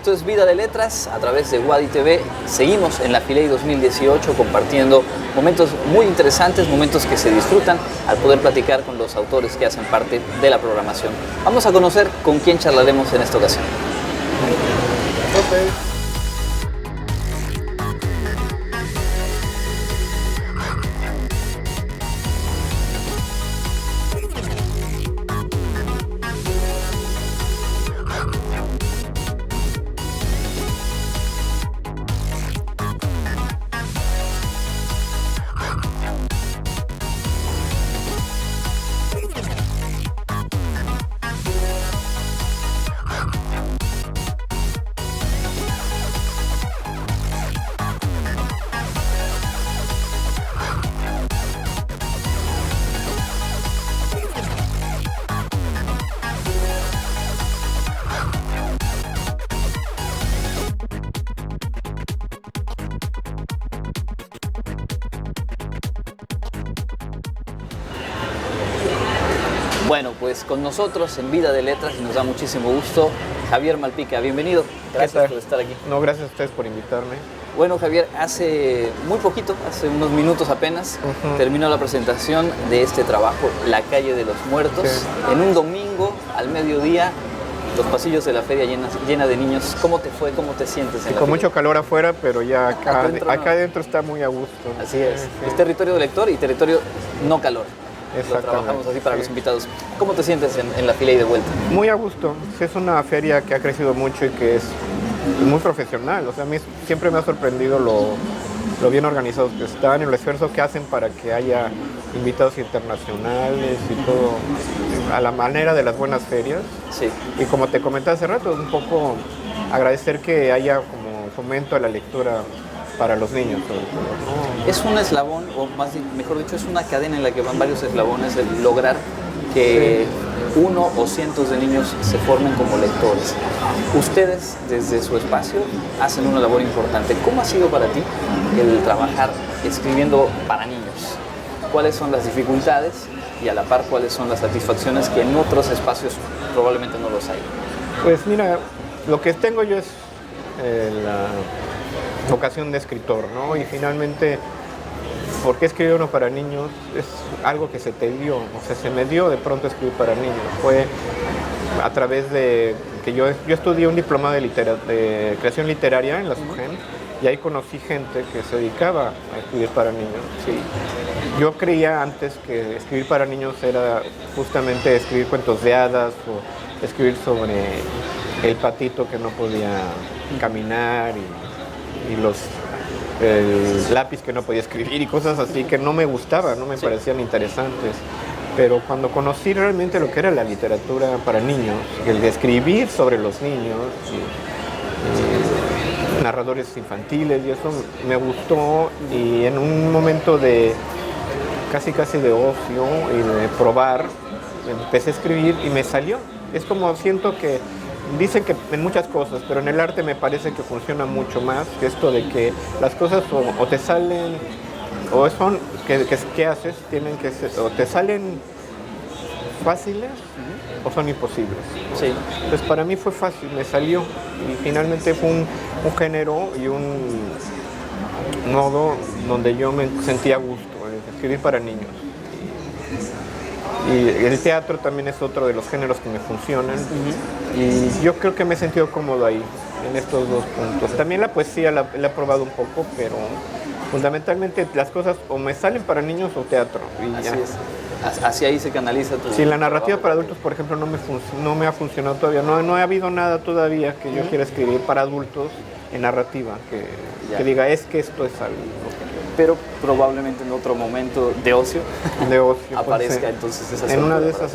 Esto es Vida de Letras a través de Wadi TV. Seguimos en la Filey 2018 compartiendo momentos muy interesantes, momentos que se disfrutan al poder platicar con los autores que hacen parte de la programación. Vamos a conocer con quién charlaremos en esta ocasión. Bueno, pues con nosotros en Vida de Letras y nos da muchísimo gusto Javier Malpica. Bienvenido, gracias por estar aquí. No, gracias a ustedes por invitarme. Bueno, Javier, hace muy poquito, hace unos minutos apenas, terminó la presentación de este trabajo, La Calle de los Muertos, en un domingo al mediodía, los pasillos de la feria llena de niños. ¿Cómo te fue? ¿Cómo te sientes? Con mucho calor afuera, pero ya acá adentro está muy a gusto. Así es. Sí. Es territorio de lector y territorio no calor. Lo trabajamos así para los invitados. ¿Cómo te sientes en la Filey de vuelta? Muy a gusto. Es una feria que ha crecido mucho y que es muy profesional. O sea, a mí siempre me ha sorprendido lo bien organizados que están y el esfuerzo que hacen para que haya invitados internacionales y todo a la manera de las buenas ferias. Sí. Y como te comenté hace rato, un poco agradecer que haya como fomento a la lectura para los niños, sobre todo. Es un eslabón, o mejor dicho, es una cadena en la que van varios eslabones el lograr que uno o cientos de niños se formen como lectores. Ustedes, desde su espacio, hacen una labor importante. ¿Cómo ha sido para ti el trabajar escribiendo para niños? ¿Cuáles son las dificultades y a la par cuáles son las satisfacciones que en otros espacios probablemente no los hay? Pues mira, lo que tengo yo es la vocación de escritor, ¿no? Y finalmente, ¿por qué escribir uno para niños? Es algo que se te dio, o sea, se me dio de pronto escribir para niños. Fue a través de que yo estudié un diplomado de creación literaria en la SUGEN y ahí conocí gente que se dedicaba a escribir para niños. Sí. Yo creía antes que escribir para niños era justamente escribir cuentos de hadas o escribir sobre el patito que no podía caminar y el lápiz que no podía escribir y cosas así que no me gustaban, no me parecían interesantes. Pero cuando conocí realmente lo que era la literatura para niños, el de escribir sobre los niños, y narradores infantiles y eso me gustó, y en un momento de casi de ocio y de probar, empecé a escribir y me salió. Es como siento que dicen que en muchas cosas, pero en el arte me parece que funciona mucho más que esto de que las cosas o te salen, o son, que haces, tienen que ser, o te salen fáciles o son imposibles. Sí. Entonces para mí fue fácil, me salió y finalmente fue un género y un modo donde yo me sentía a gusto, escribir para niños. Y el teatro también es otro de los géneros que me funcionan. Y yo creo que me he sentido cómodo ahí, en estos dos puntos. También la poesía la he probado un poco, pero fundamentalmente las cosas o me salen para niños o teatro. Y así es. Hacia ahí se canaliza tu... Sí, la narrativa para adultos, por ejemplo, no me ha funcionado todavía. No ha habido nada todavía que yo quiera escribir para adultos en narrativa, que diga, es que esto es algo. Pero probablemente en otro momento de ocio, aparezca entonces esa en una de esas.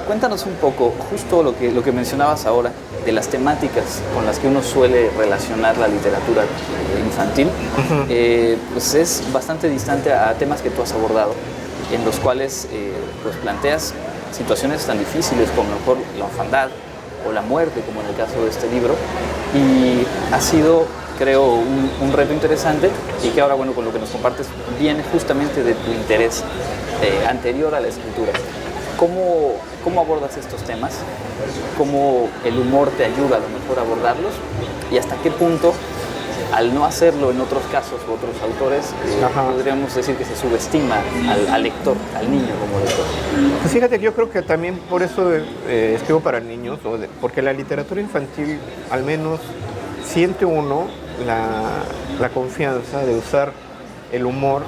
Cuéntanos un poco, justo lo que mencionabas ahora, de las temáticas con las que uno suele relacionar la literatura infantil, pues es bastante distante a temas que tú has abordado, en los cuales pues planteas situaciones tan difíciles como a lo mejor la orfandad o la muerte, como en el caso de este libro, y ha sido, creo, un reto interesante y que ahora, bueno, con lo que nos compartes viene justamente de tu interés anterior a la escritura. ¿Cómo abordas estos temas? ¿Cómo el humor te ayuda a lo mejor a abordarlos? ¿Y hasta qué punto, al no hacerlo en otros casos u otros autores, podríamos decir que se subestima al lector, al niño como lector? Pues fíjate, yo creo que también por eso escribo para niños, porque la literatura infantil al menos siente uno la confianza de usar el humor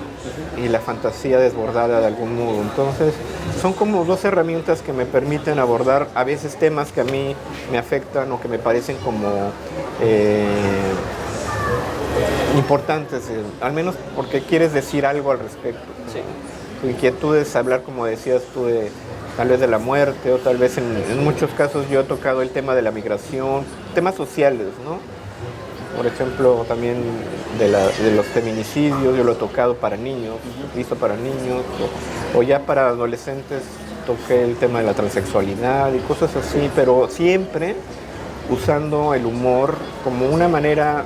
y la fantasía desbordada de algún modo. Entonces, son como dos herramientas que me permiten abordar a veces temas que a mí me afectan o que me parecen como importantes, al menos porque quieres decir algo al respecto. Sí. Tu inquietud es hablar, como decías tú, tal vez de la muerte, o tal vez en muchos casos yo he tocado el tema de la migración, temas sociales, ¿no? Por ejemplo, también de los feminicidios, yo lo he tocado para niños, listo para niños, o ya para adolescentes toqué el tema de la transexualidad y cosas así, pero siempre usando el humor como una manera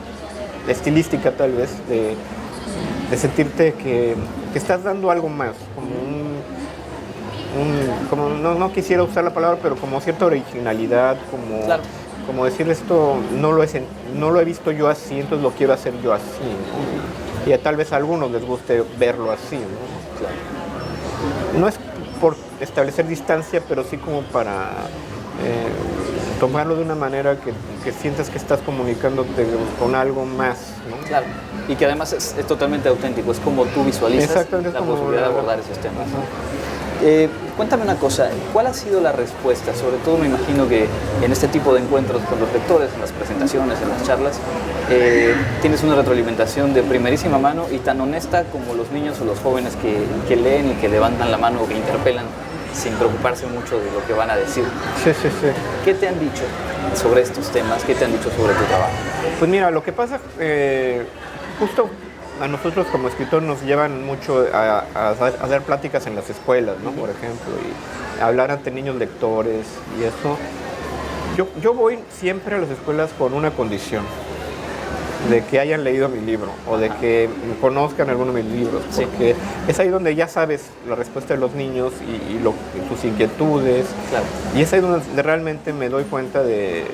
estilística tal vez de sentirte que estás dando algo más, como no quisiera usar la palabra, pero como cierta originalidad, como... Claro. Como decir esto no lo he visto yo así, entonces lo quiero hacer yo así, ¿no? Y tal vez a algunos les guste verlo así, ¿no? Claro. No es por establecer distancia, pero sí como para tomarlo de una manera que sientas que estás comunicándote con algo más, ¿no? Claro. Y que además es totalmente auténtico, es como tú visualizas la posibilidad de abordar esos temas. Cuéntame una cosa, ¿cuál ha sido la respuesta? Sobre todo me imagino que en este tipo de encuentros con los lectores, en las presentaciones, en las charlas, tienes una retroalimentación de primerísima mano y tan honesta como los niños o los jóvenes que leen y que levantan la mano o que interpelan sin preocuparse mucho de lo que van a decir. Sí. ¿Qué te han dicho sobre estos temas? ¿Qué te han dicho sobre tu trabajo? Pues mira, lo que pasa, justo a nosotros como escritores nos llevan mucho a dar pláticas en las escuelas, ¿no? Por ejemplo, y hablar ante niños lectores y eso. Yo voy siempre a las escuelas con una condición, de que hayan leído mi libro o de que conozcan alguno de mis libros, porque es ahí donde ya sabes la respuesta de los niños y sus inquietudes, claro. Y es ahí donde realmente me doy cuenta de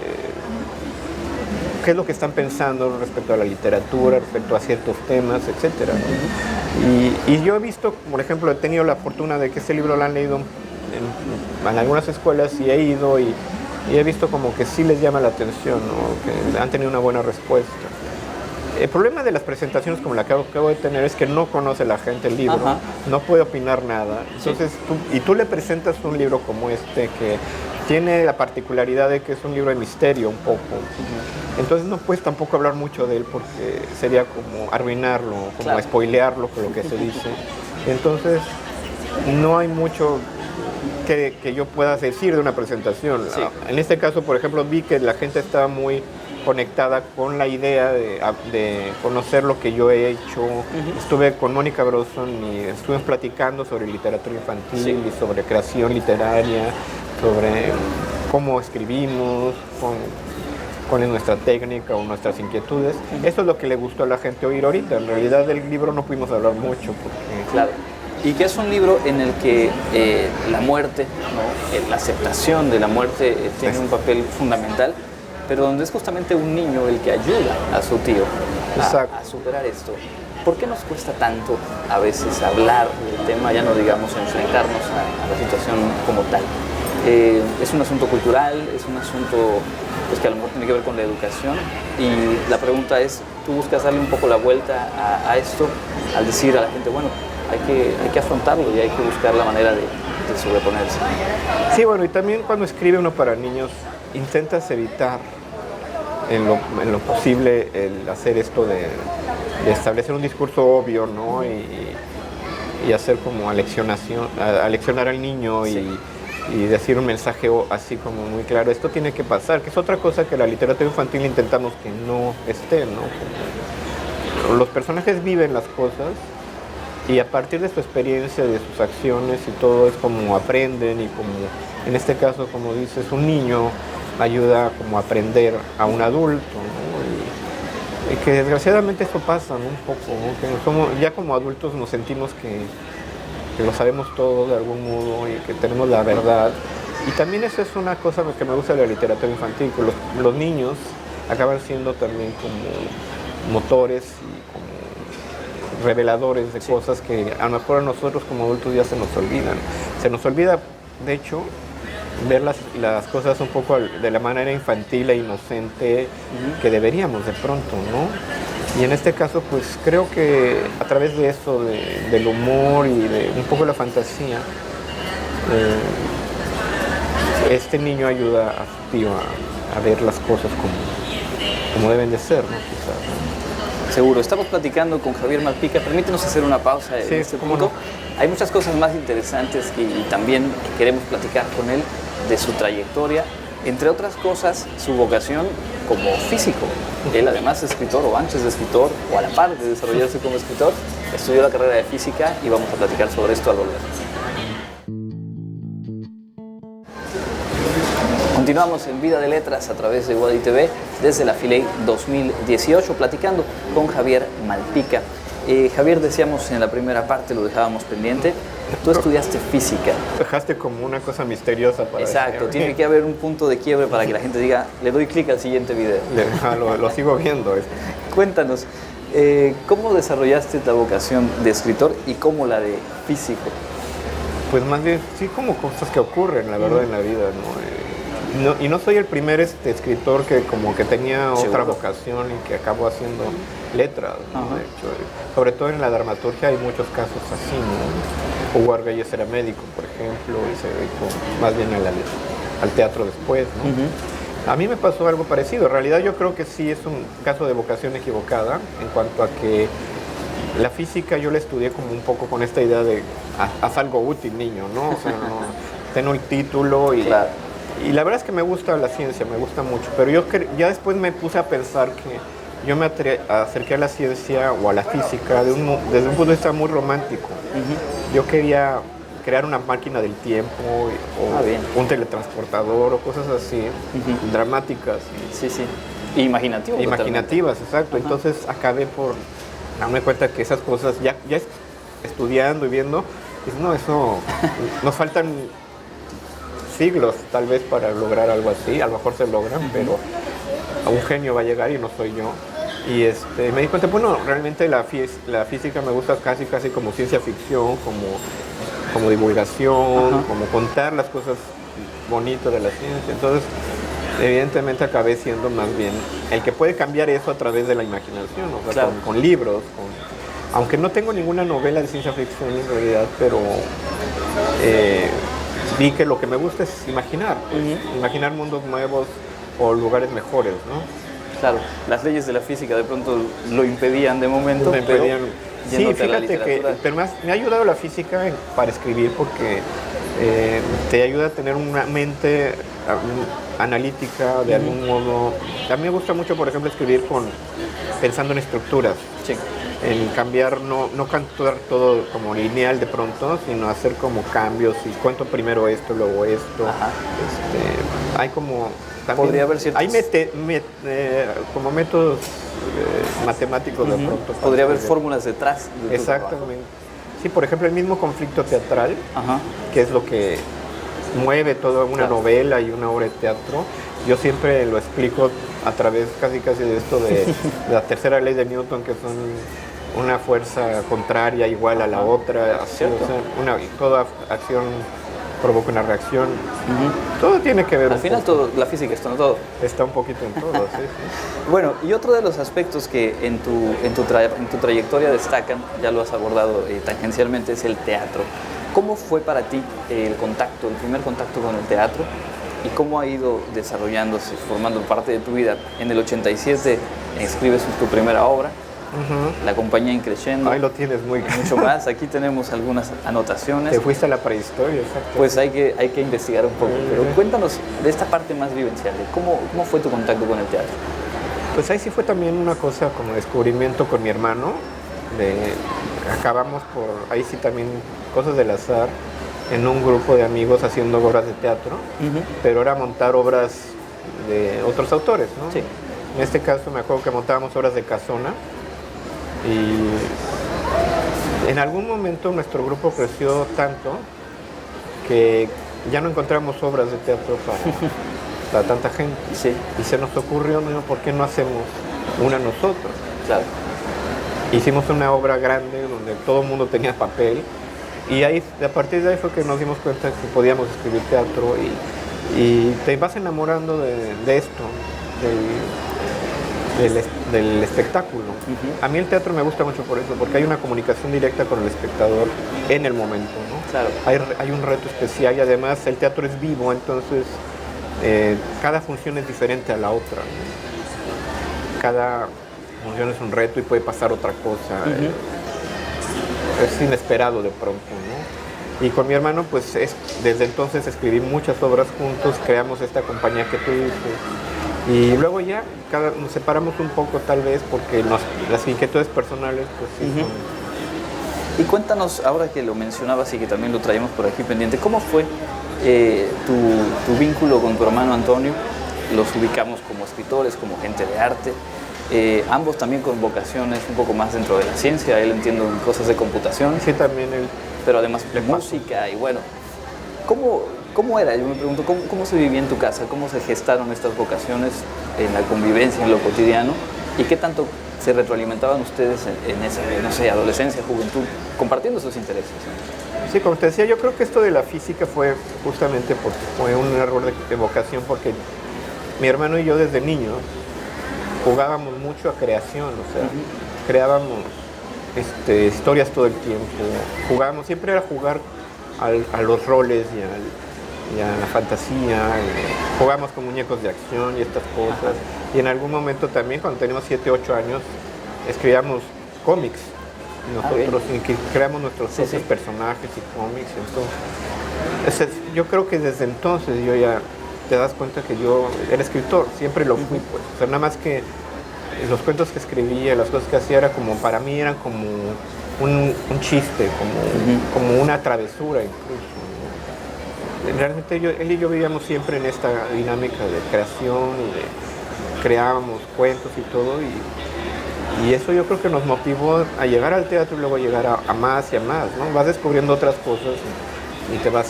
qué es lo que están pensando respecto a la literatura, respecto a ciertos temas, etcétera, ¿no? Y yo he visto, por ejemplo, he tenido la fortuna de que este libro lo han leído en algunas escuelas y he ido y he visto como que sí les llama la atención, ¿no? Que han tenido una buena respuesta. El problema de las presentaciones como la que acabo de tener es que no conoce la gente el libro, no puede opinar nada. Entonces, tú le presentas un libro como este que tiene la particularidad de que es un libro de misterio un poco. Entonces no puedes tampoco hablar mucho de él porque sería como arruinarlo, como spoilearlo con lo que se dice. Entonces no hay mucho que yo pueda decir de una presentación. Sí. En este caso, por ejemplo, vi que la gente estaba muy conectada con la idea de conocer lo que yo he hecho. Estuve con Mónica Brosson y estuvimos platicando sobre literatura infantil y sobre creación literaria, sobre cómo escribimos, cuál es nuestra técnica o nuestras inquietudes. Eso es lo que le gustó a la gente oír ahorita. En realidad del libro no pudimos hablar mucho porque... Claro. Y que es un libro en el que la muerte, ¿no? La aceptación de la muerte tiene un papel fundamental, pero donde es justamente un niño el que ayuda a su tío a superar esto. ¿Por qué nos cuesta tanto a veces hablar del tema, ya no digamos enfrentarnos a la situación como tal? Es un asunto cultural, es un asunto pues, que a lo mejor tiene que ver con la educación, y la pregunta es, ¿tú buscas darle un poco la vuelta a esto al decir a la gente, bueno, hay que afrontarlo y hay que buscar la manera de sobreponerse? Sí, bueno, y también cuando escribe uno para niños, intentas evitar en lo posible el hacer esto de establecer un discurso obvio, ¿no? Y hacer como aleccionar al niño y decir un mensaje así como muy claro, esto tiene que pasar, que es otra cosa que la literatura infantil intentamos que no esté, ¿no? Los personajes viven las cosas y a partir de su experiencia, de sus acciones y todo, es como aprenden, y como en este caso, como dices, un niño ayuda como a aprender a un adulto, ¿no? Y que desgraciadamente eso pasa, ¿no? Un poco, ¿no? Que ya como adultos nos sentimos que lo sabemos todo de algún modo y que tenemos la verdad. Y también eso es una cosa que me gusta de la literatura infantil, que los niños acaban siendo también como motores y como reveladores de cosas que a lo mejor a nosotros como adultos ya se nos olvidan. Se nos olvida, de hecho, ver las cosas un poco de la manera infantil e inocente que deberíamos de pronto, ¿no? Y en este caso, pues creo que a través de eso, del humor y de un poco la fantasía, este niño ayuda a su tío a ver las cosas como deben de ser, ¿no? Quizás, ¿no? Seguro. Estamos platicando con Javier Malpica. Permítenos hacer una pausa en este punto. No. Hay muchas cosas más interesantes y también queremos platicar con él de su trayectoria, entre otras cosas, su vocación como físico. Él además es escritor, o antes de escritor, o a la par de desarrollarse como escritor, estudió la carrera de física y vamos a platicar sobre esto al volver. Continuamos en Vida de Letras a través de Wadi TV desde la Filey 2018 platicando con Javier Malpica. Javier, decíamos en la primera parte, lo dejábamos pendiente, tú estudiaste física. Dejaste como una cosa misteriosa para Exacto, decir, tiene que haber un punto de quiebre para que la gente diga, le doy clic al siguiente video. Lo sigo viendo. Cuéntanos, ¿cómo desarrollaste la vocación de escritor y cómo la de físico? Pues más bien, sí, como cosas que ocurren, la verdad, en la vida, ¿no? Y no soy el primer escritor que como que tenía otra vocación y que acabó haciendo letras, ¿no? De hecho, sobre todo en la dramaturgia hay muchos casos así, ¿no? Hugo Argüelles era médico, por ejemplo, y se dedicó más bien al teatro después, ¿no? A mí me pasó algo parecido. En realidad yo creo que sí es un caso de vocación equivocada en cuanto a que la física yo la estudié como un poco con esta idea de haz algo útil, niño, ¿no? O sea, ten un título y... Claro. Y la verdad es que me gusta la ciencia, me gusta mucho, pero yo ya después me puse a pensar que yo me acerqué a la ciencia o a la física desde un punto de vista muy romántico. Yo quería crear una máquina del tiempo o un teletransportador o cosas así, dramáticas. Sí. Imaginativas, exacto. Entonces acabé por darme cuenta que esas cosas, ya estudiando y viendo, pues no, eso nos faltan siglos tal vez para lograr algo así, a lo mejor se logran, pero a un genio va a llegar y no soy yo. Y me di cuenta, bueno, realmente la física me gusta casi como ciencia ficción, como divulgación, como contar las cosas bonitas de la ciencia. Entonces, evidentemente acabé siendo más bien el que puede cambiar eso a través de la imaginación, o sea, con libros, aunque no tengo ninguna novela de ciencia ficción en realidad, pero vi que lo que me gusta es imaginar, imaginar mundos nuevos o lugares mejores, ¿no? Claro, las leyes de la física de pronto lo impedían de momento, sí, fíjate pero me ha ayudado la física para escribir porque te ayuda a tener una mente analítica de algún modo. A mí me gusta mucho, por ejemplo, escribir pensando en estructuras. Sí. En cambiar, no cantar todo como lineal de pronto, sino hacer como cambios y cuento primero esto, luego esto. Hay como... También, podría haber ciertos... Hay como métodos matemáticos de pronto. Podría haber fórmulas detrás de exactamente. Sí, por ejemplo, el mismo conflicto teatral, que es lo que mueve toda una novela y una obra de teatro, yo siempre lo explico a través casi de esto de la tercera ley de Newton, que son una fuerza contraria igual a la otra, así, o sea, toda acción provoca una reacción. Todo tiene que ver. Al final todo, la física está en todo. Está un poquito en todo, sí. Bueno, y otro de los aspectos que en tu trayectoria destacan, ya lo has abordado tangencialmente, es el teatro. ¿Cómo fue para ti el primer contacto con el teatro? ¿Y cómo ha ido desarrollándose, formando parte de tu vida? En el 87 escribes tu primera obra, La compañía Increciendo. Ahí lo tienes mucho más. Aquí tenemos algunas anotaciones. Te fuiste a la prehistoria, exacto. Pues hay que investigar un poco. Pero cuéntanos de esta parte más vivencial. ¿Cómo fue tu contacto con el teatro? Pues ahí sí fue también una cosa como descubrimiento con mi hermano. Acabamos ahí sí también cosas del azar, en un grupo de amigos haciendo obras de teatro, pero era montar obras de otros autores, ¿no? Sí. En este caso me acuerdo que montábamos obras de Casona En algún momento nuestro grupo creció tanto que ya no encontramos obras de teatro para tanta gente. Sí. Y se nos ocurrió, ¿no? ¿Por qué no hacemos una nosotros? Claro. Hicimos una obra grande donde todo el mundo tenía papel y ahí, a partir de ahí fue que nos dimos cuenta que podíamos escribir teatro y te vas enamorando de esto, del espectáculo. A mí el teatro me gusta mucho por eso, porque hay una comunicación directa con el espectador en el momento, ¿no? Claro. Hay un reto especial y además el teatro es vivo, entonces cada función es diferente a la otra, ¿no? Cada función es un reto y puede pasar otra cosa. Es inesperado de pronto, ¿no? Y con mi hermano, pues desde entonces escribí muchas obras juntos, creamos esta compañía que tú dices. Y luego ya nos separamos un poco tal vez porque las inquietudes personales pues sí son... Y cuéntanos, ahora que lo mencionabas y que también lo traemos por aquí pendiente, ¿cómo fue tu vínculo con tu hermano Antonio? Los ubicamos como escritores, como gente de arte, ambos también con vocaciones un poco más dentro de la ciencia, él entiendo en cosas de computación. Sí, también él. Pero además de música y bueno, ¿cómo era? Yo me pregunto, ¿cómo se vivía en tu casa? ¿Cómo se gestaron estas vocaciones en la convivencia, en lo cotidiano? ¿Y qué tanto se retroalimentaban ustedes en esa, no sé, adolescencia, juventud, compartiendo sus intereses? Sí, como te decía, yo creo que esto de la física fue justamente porque fue un error de vocación, porque mi hermano y yo desde niños jugábamos mucho a creación, o sea, creábamos historias todo el tiempo, jugábamos, siempre era jugar a los roles y a la fantasía, jugábamos con muñecos de acción y estas cosas, y en algún momento también, cuando teníamos 7, 8 años, escribíamos cómics, nosotros creamos nuestros propios personajes y cómics, entonces, yo creo que desde entonces yo ya te das cuenta que yo era escritor, siempre lo fui, pues, o sea, nada más que los cuentos que escribía, las cosas que hacía era como, para mí eran como un chiste, como una travesura incluso. Realmente él y yo vivíamos siempre en esta dinámica de creación y de creábamos cuentos y todo, y eso yo creo que nos motivó a llegar al teatro y luego llegar a más y a más, ¿no? Vas descubriendo otras cosas y te vas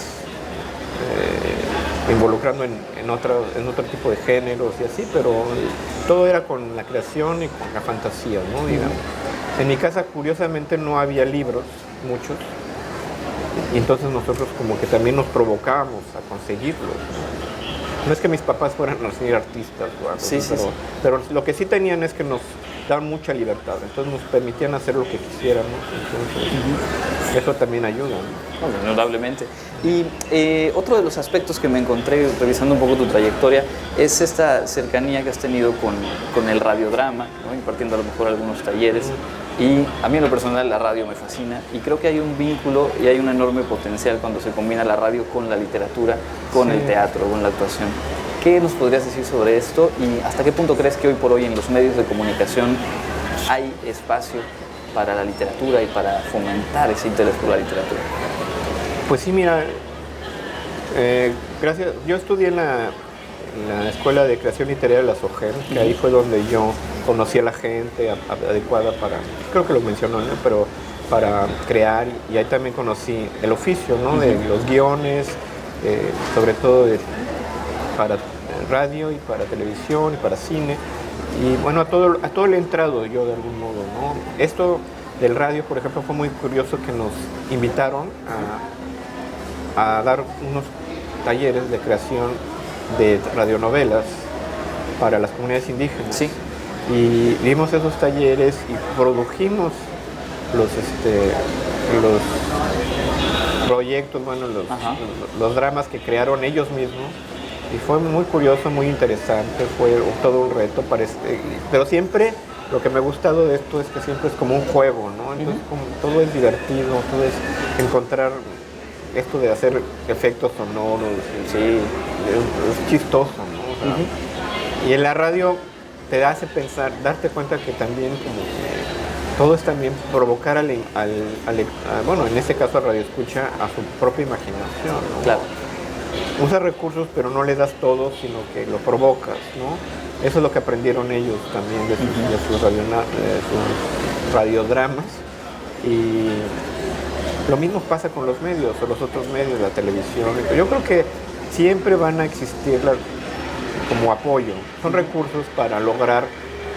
involucrando en otro tipo de géneros y así, pero todo era con la creación y con la fantasía, ¿no? Digamos. En mi casa, curiosamente, no había libros, muchos, y entonces nosotros como que también nos provocábamos a conseguirlos. No es que mis papás fueran así artistas, pero lo que sí tenían es que nos daban mucha libertad, entonces nos permitían hacer lo que quisiéramos, entonces eso también ayuda, ¿no? Indudablemente. Y otro de los aspectos que me encontré revisando un poco tu trayectoria es esta cercanía que has tenido con el radiodrama, ¿no? Impartiendo a lo mejor algunos talleres. Y a mí en lo personal la radio me fascina y creo que hay un vínculo y hay un enorme potencial cuando se combina la radio con la literatura, con el teatro, con la actuación. ¿Qué nos podrías decir sobre esto y hasta qué punto crees que hoy por hoy en los medios de comunicación hay espacio para la literatura y para fomentar ese interés por la literatura? Pues sí, mira, gracias. Yo estudié en la Escuela de Creación Literaria de la SOGEM, que ahí fue donde yo conocí a la gente adecuada para, creo que lo mencionó, ¿no? Pero para crear, y ahí también conocí el oficio, ¿no? De los guiones, sobre todo para radio y para televisión y para cine, y bueno, a todo le he entrado yo de algún modo, ¿no? Esto del radio, por ejemplo, fue muy curioso que nos invitaron a dar unos talleres de creación de radionovelas para las comunidades indígenas. Sí. Y dimos esos talleres y produjimos los proyectos, bueno, los dramas que crearon ellos mismos. Y fue muy curioso, muy interesante, fue todo un reto, pero siempre lo que me ha gustado de esto es que siempre es como un juego, ¿no? Entonces como todo es divertido, todo es encontrar esto de hacer efectos sonoros, sí, es chistoso, ¿no? O sea, y en la radio te hace pensar, darte cuenta que también como que todo es también provocar bueno, en este caso al radioescucha, a su propia imaginación, ¿no? Claro. Usas recursos, pero no le das todo, sino que lo provocas, ¿no? Eso es lo que aprendieron ellos también de sus radiodramas, Y lo mismo pasa con los medios o los otros medios, la televisión. Yo creo que siempre van a existir como apoyo. Son recursos para lograr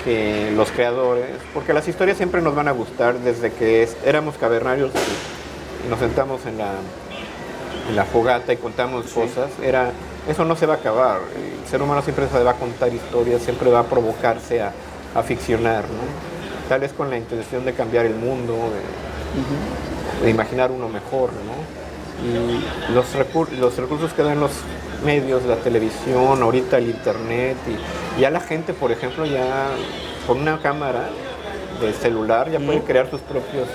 que los creadores, porque las historias siempre nos van a gustar desde que éramos cavernarios y nos sentamos en la fogata y contamos cosas. Eso no se va a acabar. El ser humano siempre se va a contar historias, siempre va a provocarse a ficcionar, ¿no? Tal vez con la intención de cambiar el mundo, de imaginar uno mejor, ¿no? Y los recursos que dan los medios, la televisión, ahorita el internet, y ya la gente, por ejemplo, ya con una cámara de celular ya puede crear sus propios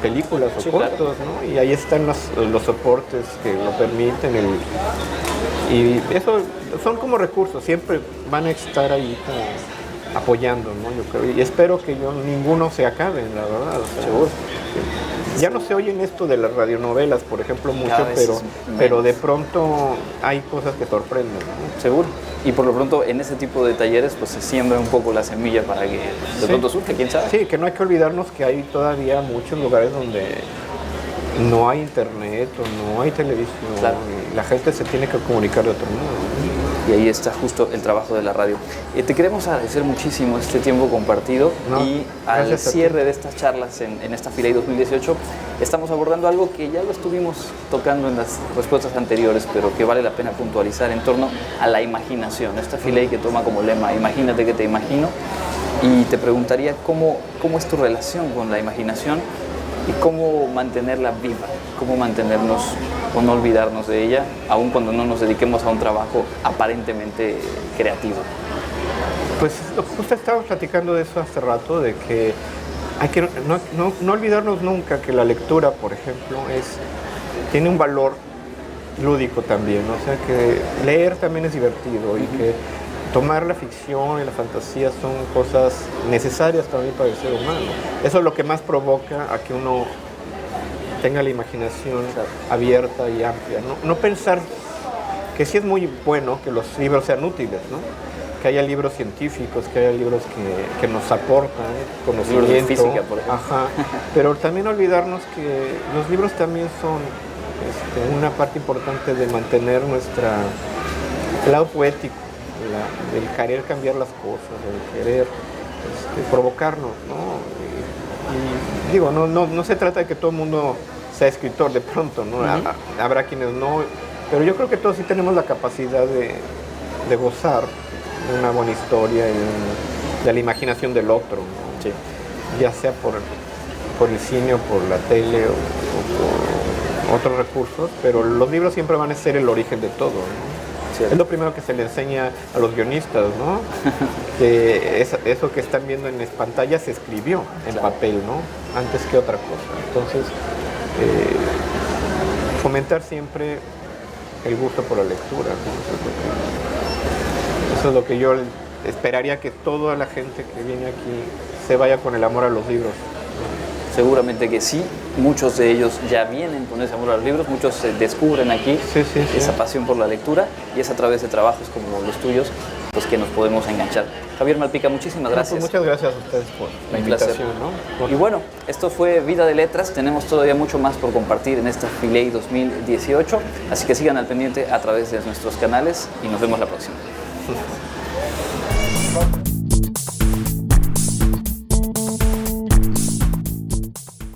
películas o cortos, ¿no? Y ahí están los soportes que lo permiten. Y eso son como recursos, siempre van a estar ahí como apoyando, ¿no? Yo creo, y espero que ninguno se acabe, la verdad. O sea, seguro. Ya no se oyen esto de las radionovelas, por ejemplo, mucho, pero de pronto hay cosas que sorprenden, ¿no? Seguro. Y por lo pronto en ese tipo de talleres pues se siembra un poco la semilla para que de pronto surja, quién sabe. Sí, que no hay que olvidarnos que hay todavía muchos lugares donde no hay internet o no hay televisión, claro. Y la gente se tiene que comunicar de otro modo. Y ahí está justo el trabajo de la radio. Te queremos agradecer muchísimo este tiempo compartido y al cierre de estas charlas en esta Filey 2018 estamos abordando algo que ya lo estuvimos tocando en las respuestas anteriores, pero que vale la pena puntualizar en torno a la imaginación. Esta Filey que toma como lema, imagínate que te imagino, y te preguntaría cómo es tu relación con la imaginación y cómo mantenerla viva, cómo mantenernos o no olvidarnos de ella, aun cuando no nos dediquemos a un trabajo aparentemente creativo. Pues justo estábamos platicando de eso hace rato, de que hay que no olvidarnos nunca que la lectura, por ejemplo, tiene un valor lúdico también, o sea que leer también es divertido y que tomar la ficción y la fantasía son cosas necesarias también para el ser humano. Eso es lo que más provoca a que uno tenga la imaginación abierta y amplia. No pensar que sí es muy bueno que los libros sean útiles, ¿no? Que haya libros científicos, que haya libros que nos aportan conocimiento. Libros de física, por ejemplo. Ajá. Pero también olvidarnos que los libros también son una parte importante de mantener el lado poético, el querer cambiar las cosas, el querer provocarnos, ¿no? Y digo, no se trata de que todo el mundo sea escritor de pronto, ¿no? Habrá quienes no, pero yo creo que todos sí tenemos la capacidad de gozar de una buena historia y de la imaginación del otro, ¿no? Sí. Ya sea por el cine o por la tele o por otros recursos, pero los libros siempre van a ser el origen de todo, ¿no? Sí. Es lo primero que se le enseña a los guionistas, ¿no? Que eso que están viendo en las pantallas se escribió en papel, ¿no? Antes que otra cosa. Entonces, fomentar siempre el gusto por la lectura, ¿no? Eso es lo que yo esperaría, que toda la gente que viene aquí se vaya con el amor a los libros. Seguramente que sí, muchos de ellos ya vienen con ese amor a los libros, muchos se descubren aquí esa pasión por la lectura, y es a través de trabajos como los tuyos pues que nos podemos enganchar. Javier Malpica, muchísimas gracias. Pues muchas gracias a ustedes por la invitación, ¿no? Y bueno, esto fue Vida de Letras, tenemos todavía mucho más por compartir en esta Filey 2018, así que sigan al pendiente a través de nuestros canales y nos vemos la próxima.